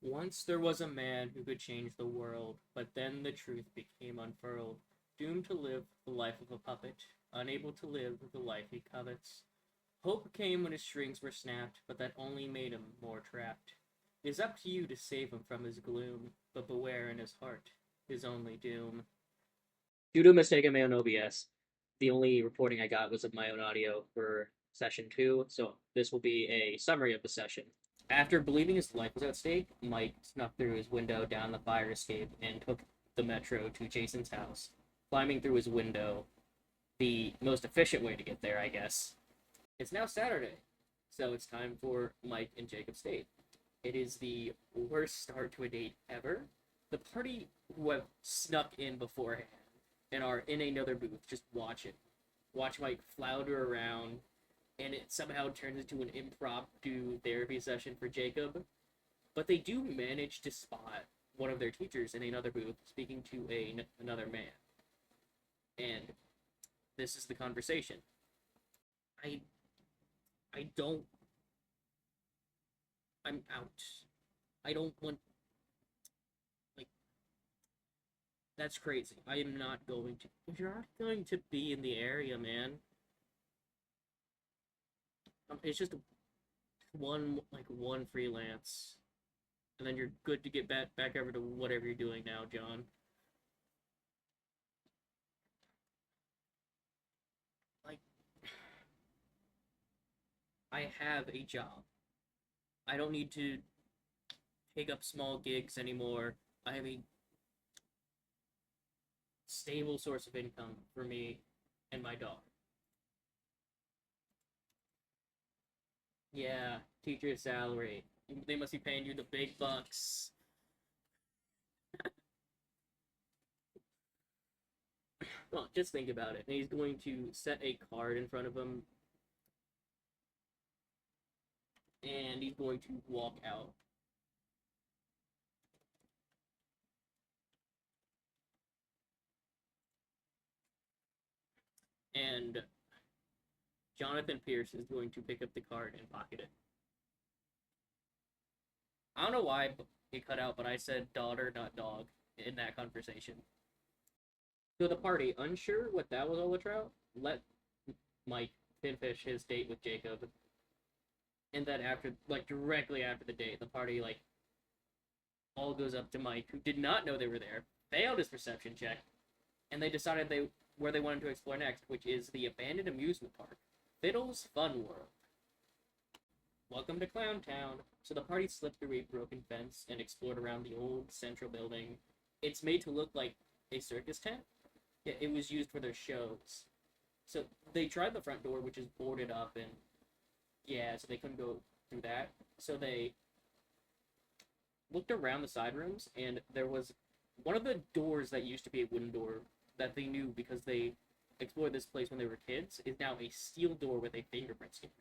Once there was a man who could change the world, but then the truth became unfurled, doomed to live the life of a puppet, unable to live the life he covets. Hope came when his strings were snapped, but that only made him more trapped. It is up to you to save him from his gloom, but beware in his heart, his only doom. Due to a mistake in my own OBS, the only reporting I got was of my own audio for session 2, so this will be a summary of the session. After believing his life was at stake, Mike snuck through his window down the fire escape and took the metro to Jason's house, climbing through his window, the most efficient way to get there, I guess. It's now Saturday, so it's time for Mike and Jacob's date. It is the worst start to a date ever. The party who have snuck in beforehand and are in another booth just watch it. Watch Mike flounder around, and it somehow turns into an impromptu therapy session for Jacob. But they do manage to spot one of their teachers in another booth speaking to another man. And this is the conversation. I don't. I'm out. I don't want. Like, that's crazy. I am not going to. If you're not going to be in the area, man, it's just one freelance, and then you're good to get back over to whatever you're doing now, John. Like, I have a job. I don't need to take up small gigs anymore. I have a stable source of income for me and my dog. Yeah, teacher's salary. They must be paying you the big bucks. Well, just think about it. And he's going to set a card in front of him, and he's going to walk out. And Jonathan Pierce is going to pick up the card and pocket it. I don't know why it cut out, but I said daughter, not dog, in that conversation. So the party, unsure what that was all about, let Mike finish his date with Jacob. And then directly after the date, the party, all goes up to Mike, who did not know they were there, failed his perception check, and they decided where they wanted to explore next, which is the abandoned amusement park, Fiddle's Fun World. Welcome to Clown Town. So the party slipped through a broken fence and explored around the old central building. It's made to look like a circus tent. Yeah, it was used for their shows. So they tried the front door, which is boarded up, and yeah, so they couldn't go through that. So they looked around the side rooms, and there was one of the doors that used to be a wooden door that they knew because they explored this place when they were kids is now a steel door with a fingerprint scanner.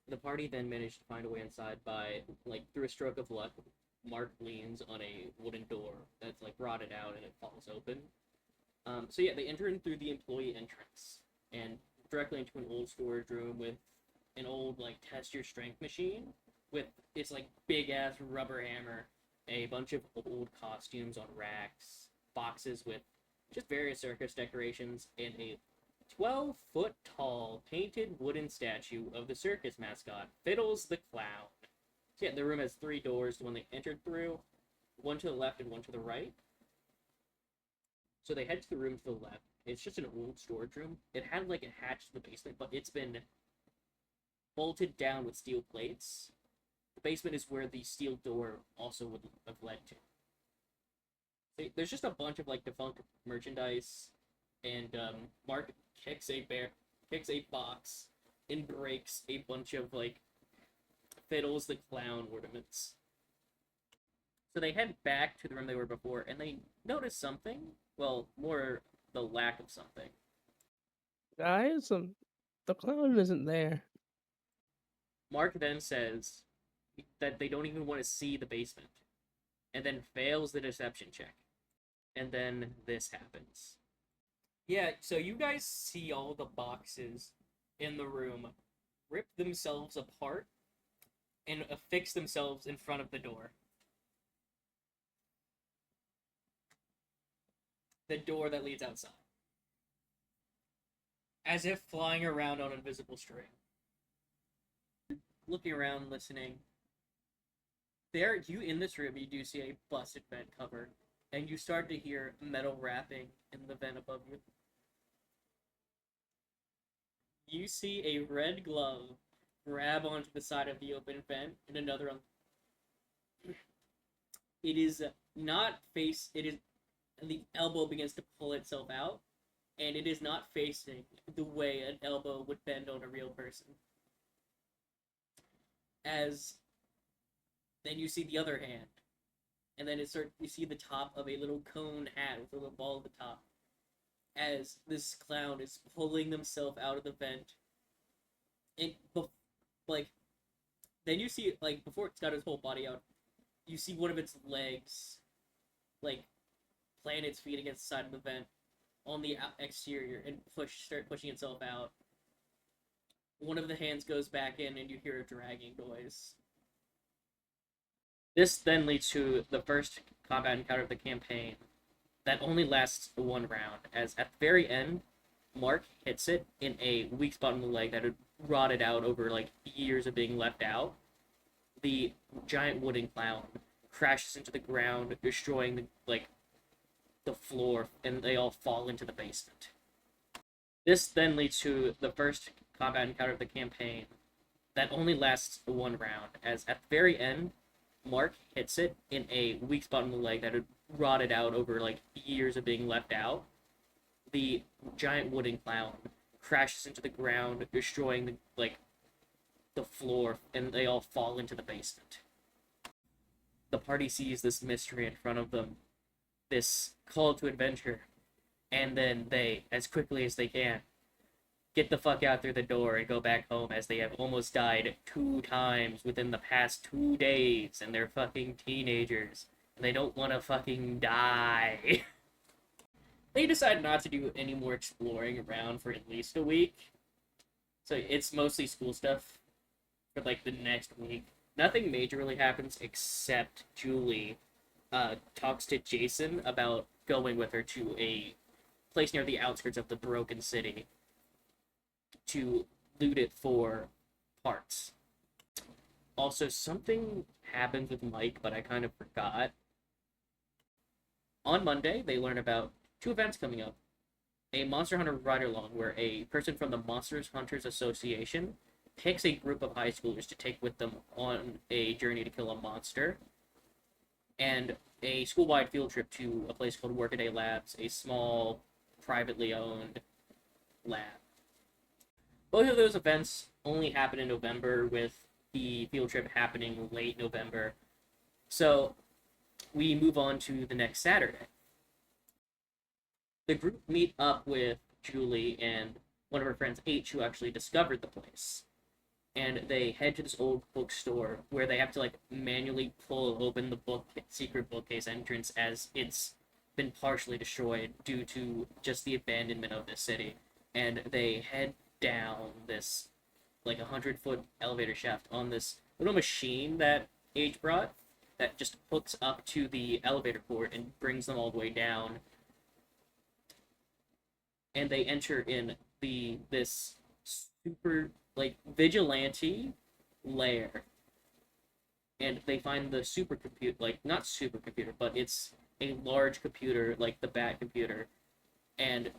The party then managed to find a way inside by, through a stroke of luck, Mark leans on a wooden door that's, rotted out and it falls open. So yeah, they enter in through the employee entrance and directly into an old storage room with an old, test your strength machine with its, big-ass rubber hammer, a bunch of old costumes on racks, boxes with just various circus decorations, and a 12-foot tall painted wooden statue of the circus mascot, Fiddles the Clown. So yeah, the room has 3 doors, the one they entered through, one to the left and one to the right. So they head to the room to the left. It's just an old storage room. It had a hatch to the basement, but it's been bolted down with steel plates. The basement is where the steel door also would have led to. So there's just a bunch of defunct merchandise, and Mark kicks a box, and breaks a bunch of Fiddles the Clown ornaments. So they head back to the room they were before, and they notice something. Well, more the lack of something. Guys, the clown isn't there. Mark then says that they don't even want to see the basement, and then fails the deception check. And then this happens. Yeah, so you guys see all the boxes in the room rip themselves apart, and affix themselves in front of the door. The door that leads outside. As if flying around on invisible string. Looking around, listening. There, you in this room, you do see a busted vent cover, and you start to hear metal rapping in the vent above you. You see a red glove grab onto the side of the open vent, and another on. It is not face. It is the elbow begins to pull itself out, and it is not facing the way an elbow would bend on a real person. As then you see the other hand, and then you see the top of a little cone hat with a little ball at the top. As this clown is pulling themselves out of the vent, and then you see before it's got its whole body out, you see one of its legs, plant its feet against the side of the vent on the exterior and start pushing itself out. One of the hands goes back in, and you hear a dragging noise. This then leads to the first combat encounter of the campaign that only lasts one round, as at the very end, Mark hits it in a weak spot in the leg that had rotted out over years of being left out. The giant wooden clown crashes into the ground, destroying the floor, and they all fall into the basement. This then leads to the first combat encounter of the campaign that only lasts one round, as at the very end, Mark hits it in a weak spot in the leg that had rotted out over years of being left out. The giant wooden clown crashes into the ground, destroying the floor, and they all fall into the basement. The party sees this mystery in front of them, this call to adventure, and then they, as quickly as they can, get the fuck out through the door and go back home, as they have almost died 2 times within the past 2 days, and they're fucking teenagers, and they don't want to fucking die. They decide not to do any more exploring around for at least a week, so it's mostly school stuff for the next week. Nothing major really happens except Julie talks to Jason about going with her to a place near the outskirts of the broken city to loot it for parts. Also, something happens with Mike, but I kind of forgot. On Monday, they learn about 2 events coming up. A Monster Hunter ride-along, where a person from the Monsters Hunters Association picks a group of high schoolers to take with them on a journey to kill a monster, and a school-wide field trip to a place called Workaday Labs, a small, privately owned lab. Both of those events only happen in November, with the field trip happening late November. So we move on to the next Saturday. The group meet up with Julie and one of her friends, H, who actually discovered the place. And they head to this old bookstore where they have to manually pull open the secret bookcase entrance, as it's been partially destroyed due to just the abandonment of this city. And they head down this 100-foot elevator shaft on this little machine that H brought that just hooks up to the elevator cord and brings them all the way down. And they enter in this super vigilante lair, and they find the supercomputer, not supercomputer, but it's a large computer like the Bat computer, and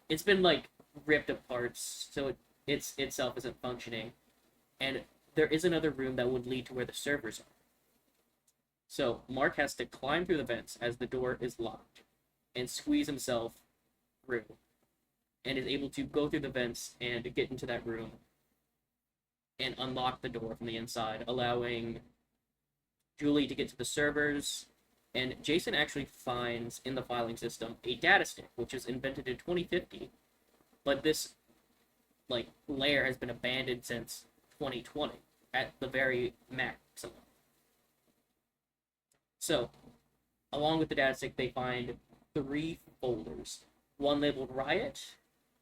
it's been ripped apart, so it itself isn't functioning, and there is another room that would lead to where the servers are. So Mark has to climb through the vents as the door is locked and squeeze himself through, and is able to go through the vents and get into that room and unlock the door from the inside, allowing Julie to get to the servers. And Jason actually finds in the filing system a data stick, which was invented in 2050, but this lair has been abandoned since 2020 at the very maximum. So, along with the data stick, they find 3 folders. One labeled Riot,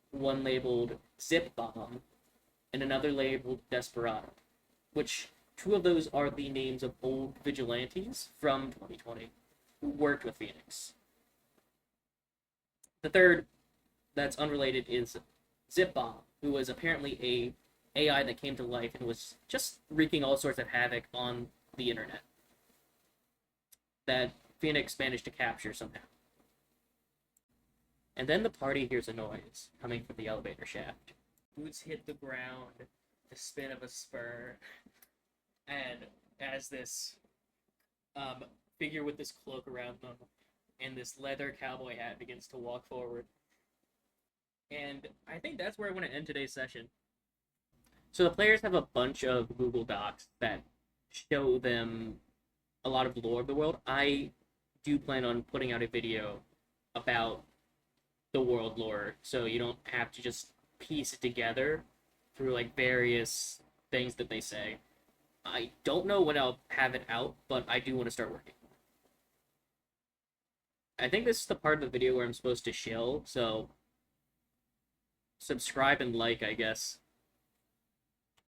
one labeled Zip Bomb, and another labeled Desperado, which Two of those are the names of old vigilantes from 2020 who worked with Phoenix. The third, that's unrelated, is Zipbomb, who was apparently a AI that came to life and was just wreaking all sorts of havoc on the internet that Phoenix managed to capture somehow. And then the party hears a noise coming from the elevator shaft. Boots hit the ground, the spin of a spur, and as this figure with this cloak around them and this leather cowboy hat begins to walk forward. And I think that's where I want to end today's session. So the players have a bunch of Google Docs that show them a lot of lore of the world. I do plan on putting out a video about the world lore, so you don't have to just piece it together through like various things that they say. I don't know when I'll have it out, but I do want to start working. I think this is the part of the video where I'm supposed to shill, so subscribe and like, I guess.